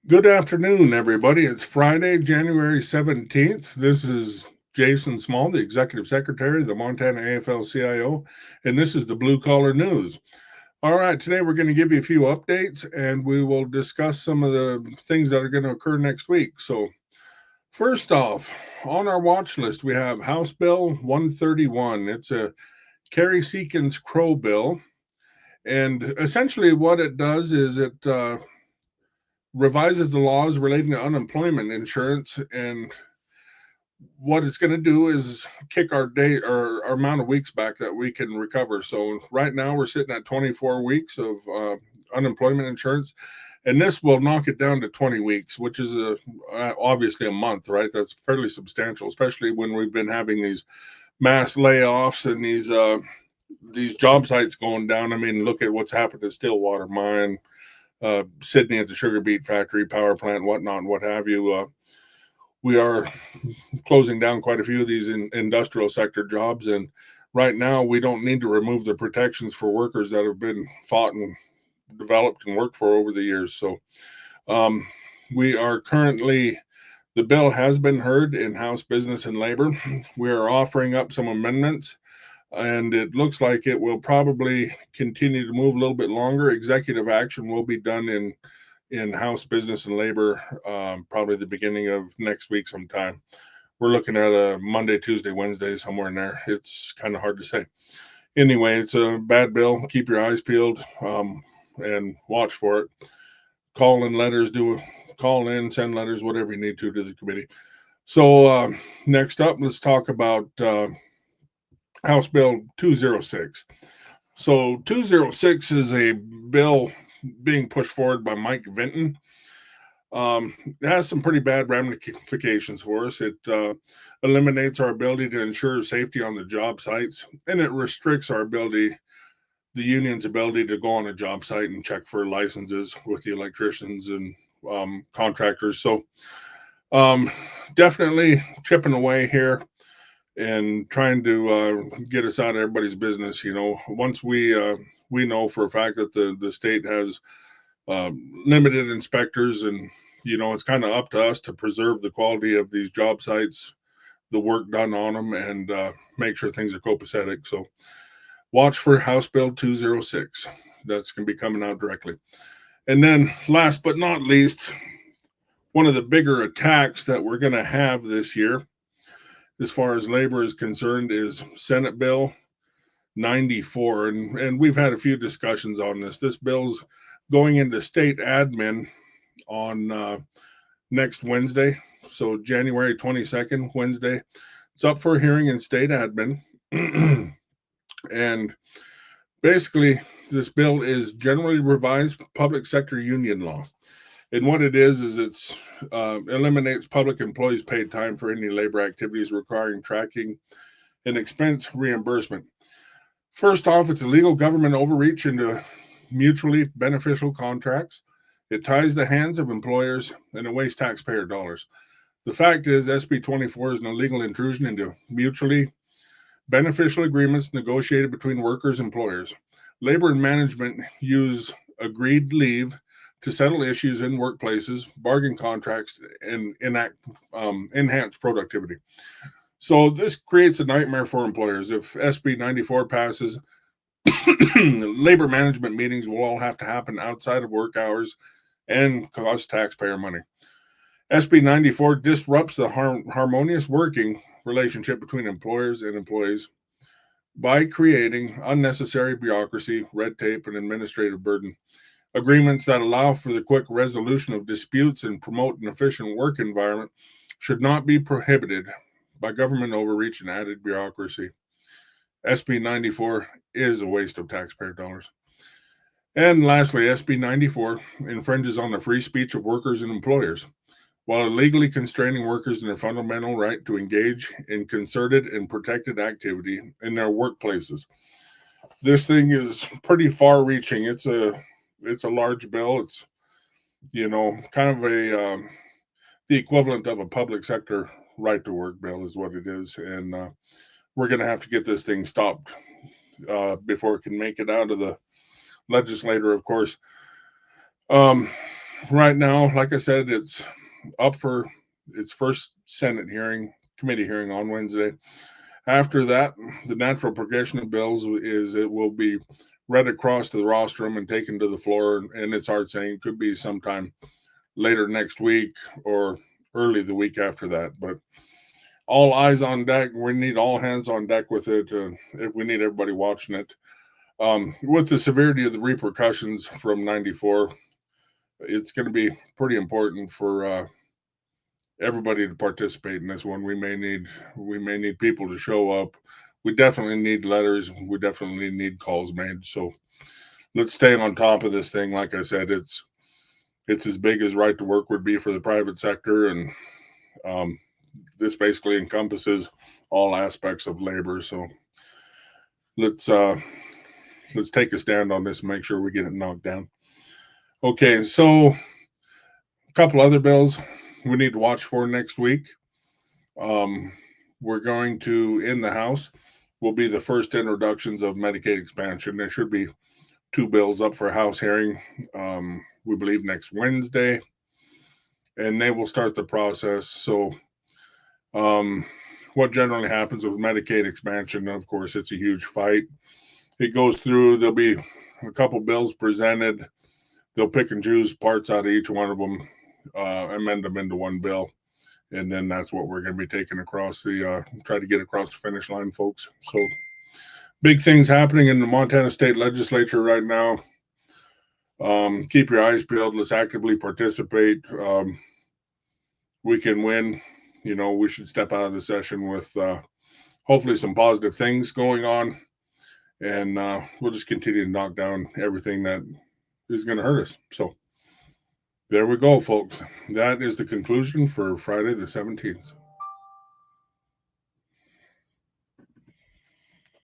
Good afternoon, everybody. It's Friday, January 17th. This is Jason Small, the Executive Secretary of the Montana AFL-CIO, and this is the Blue Collar News. All right, today we're going to give you a few updates and we will discuss some of the things that are going to occur next week. So, first off, on our watch list, we have House Bill 131. It's a Kerry Seekins Crow bill. And essentially, what it does is it revises the laws relating to unemployment insurance, and what it's going to do is kick our day or our amount of weeks back that we can recover. So right now we're sitting at 24 weeks of unemployment insurance, and this will knock it down to 20 weeks, which is obviously a month, right? That's fairly substantial, especially when we've been having these mass layoffs and these job sites going down. I mean, look at what's happened to Stillwater Mine, Sydney at the sugar beet factory, power plant, whatnot, what have you. We are closing down quite a few of these industrial sector jobs, and right now we don't need to remove the protections for workers that have been fought and developed and worked for over the years. So um, we are currently, the bill has been heard in House Business and Labor. We are offering up some amendments, and it looks like it will probably continue to move a little bit longer. Executive action will be done in House Business and Labor, probably the beginning of next week sometime. We're looking at a Monday, Tuesday, Wednesday, somewhere in there. It's kind of hard to say. Anyway, it's a bad bill. Keep your eyes peeled and watch for it. Call in letters, call in, send letters, whatever you need to the committee. So next up, let's talk about House Bill 206. So 206 is a bill being pushed forward by Mike Vinton. It has some pretty bad ramifications for us. It eliminates our ability to ensure safety on the job sites, and it restricts the union's ability to go on a job site and check for licenses with the electricians and contractors. So um, definitely chipping away here and trying to get us out of everybody's business. You know, once we know for a fact that the state has limited inspectors, and it's kind of up to us to preserve the quality of these job sites, the work done on them, and make sure things are copacetic. So watch for House Bill 206. That's going to be coming out directly. And then last but not least, one of the bigger attacks that we're going to have this year as far as labor is concerned is Senate Bill 94. And we've had a few discussions on this. This bill's going into state admin on next Wednesday. So January 22nd, Wednesday. It's up for hearing in state admin. And basically, this bill is generally revised public sector union law. And what it is it's eliminates public employees' paid time for any labor activities requiring tracking and expense reimbursement. First off, it's illegal government overreach into mutually beneficial contracts. It ties the hands of employers and it wastes taxpayer dollars. The fact is, SB 24 is an illegal intrusion into mutually beneficial agreements negotiated between workers and employers. Labor and management use agreed leave to settle issues in workplaces, bargain contracts, and enhance productivity. So this creates a nightmare for employers. If SB 94 passes, labor management meetings will all have to happen outside of work hours and cost taxpayer money. SB 94 disrupts the harmonious working relationship between employers and employees by creating unnecessary bureaucracy, red tape, and administrative burden. Agreements that allow for the quick resolution of disputes and promote an efficient work environment should not be prohibited by government overreach and added bureaucracy. SB 94 is a waste of taxpayer dollars. And lastly, SB 94 infringes on the free speech of workers and employers while illegally constraining workers in their fundamental right to engage in concerted and protected activity in their workplaces. This thing is pretty far reaching. It's a large bill. It's kind of the equivalent of a public sector right to work bill is what it is, and we're going to have to get this thing stopped before it can make it out of the legislature, of course. Um, right now, like I said, it's up for its first Senate committee hearing on Wednesday. After that, the natural progression of bills is it will be read across to the rostrum and taken to the floor, and it's hard saying it could be sometime later next week or early the week after that. But all eyes on deck. We need all hands on deck with it. We need everybody watching it. With the severity of the repercussions from '94, it's going to be pretty important for everybody to participate in this one. We may need people to show up. We definitely need letters. We definitely need calls made. So let's stay on top of this thing. Like I said, it's as big as right to work would be for the private sector, and this basically encompasses all aspects of labor. So let's take a stand on this and make sure we get it knocked down. Okay, so a couple other bills we need to watch for next week. We're going to, in the House, will be the first introductions of Medicaid expansion. There should be 2 bills up for House hearing, we believe next Wednesday, and they will start the process. So what generally happens with Medicaid expansion, of course, it's a huge fight. It goes through, there'll be a couple bills presented. They'll pick and choose parts out of each one of them, amend them into one bill. And then that's what we're going to be taking across try to get across the finish line, folks. So big things happening in the Montana State Legislature right now. Keep your eyes peeled. Let's actively participate. We can win. We should step out of the session with hopefully some positive things going on. And we'll just continue to knock down everything that is going to hurt us. So there we go, folks. That is the conclusion for Friday the 17th.